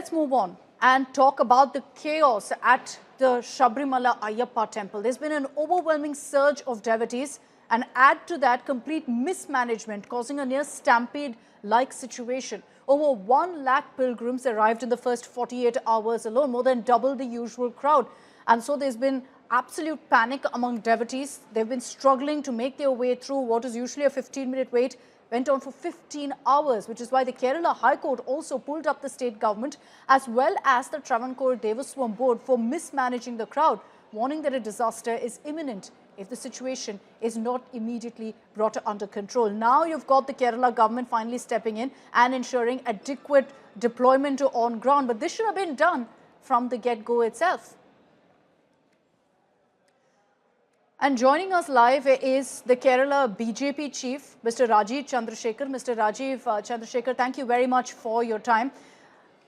let's move on and talk about the chaos at the Sabarimala Ayyappa temple. There's been an overwhelming surge of devotees, and add to that complete mismanagement causing a near stampede-like situation. Over 1 lakh pilgrims arrived in the first 48 hours alone, more than double the usual crowd. And so there's been absolute panic among devotees. They've been struggling to make their way through what is usually a 15-minute wait. Went on for 15 hours, which is why the Kerala High Court also pulled up the state government as well as the Travancore Devaswam Board for mismanaging the crowd, warning that a disaster is imminent if the situation is not immediately brought under control. Now you've got the Kerala government finally stepping in and ensuring adequate deployment on ground. But this should have been done from the get-go itself. And joining us live is the Kerala BJP Chief, Mr. Rajeev Chandrasekhar. Mr. Rajeev Chandrasekhar, thank you very much for your time.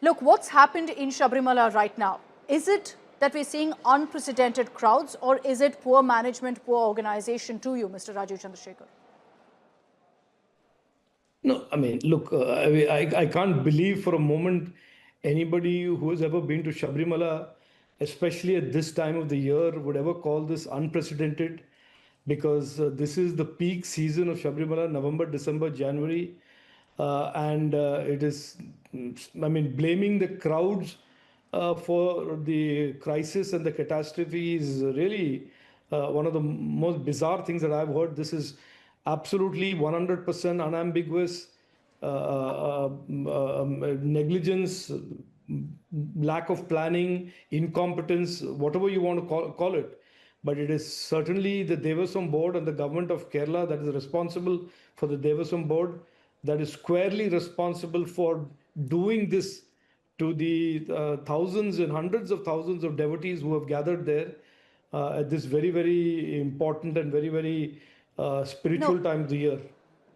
Look, what's happened in Sabarimala right now? Is it that we're seeing unprecedented crowds, or is it poor management, poor organization to you, Mr. Rajeev Chandrasekhar? No, I mean, look, I can't believe for a moment anybody who has ever been to Sabarimala, especially at this time of the year, would ever call this unprecedented, because this is the peak season of Sabarimala, November, December, January. It is, I mean, blaming the crowds for the crisis and the catastrophe is really one of the most bizarre things that I've heard. This is absolutely 100% unambiguous negligence, lack of planning, incompetence, whatever you want to call it. But it is certainly the Devaswam Board and the government of Kerala that is responsible for the Devaswam Board, that is squarely responsible for doing this to the thousands and hundreds of thousands of devotees who have gathered there at this very, very important and very, very spiritual time of the year.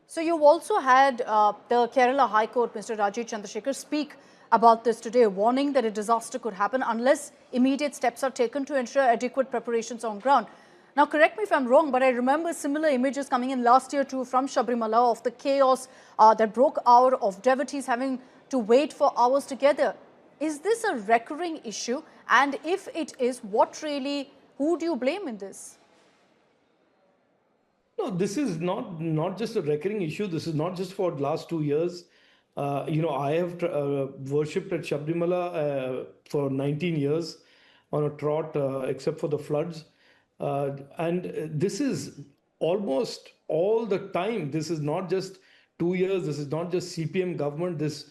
So you've also had the Kerala High Court, Mr. Rajeev Chandrasekhar, speak about this today, warning that a disaster could happen unless immediate steps are taken to ensure adequate preparations on ground. Now, correct me if I'm wrong, but I remember similar images coming in last year too from Sabarimala of the chaos that broke out, of devotees having to wait for hours together. Is this a recurring issue? And if it is, who do you blame in this? No, this is not just a recurring issue. This is not just for the last 2 years. I have worshipped at Sabarimala for 19 years on a trot, except for the floods. And this is almost all the time. This is not just 2 years. This is not just CPM government. This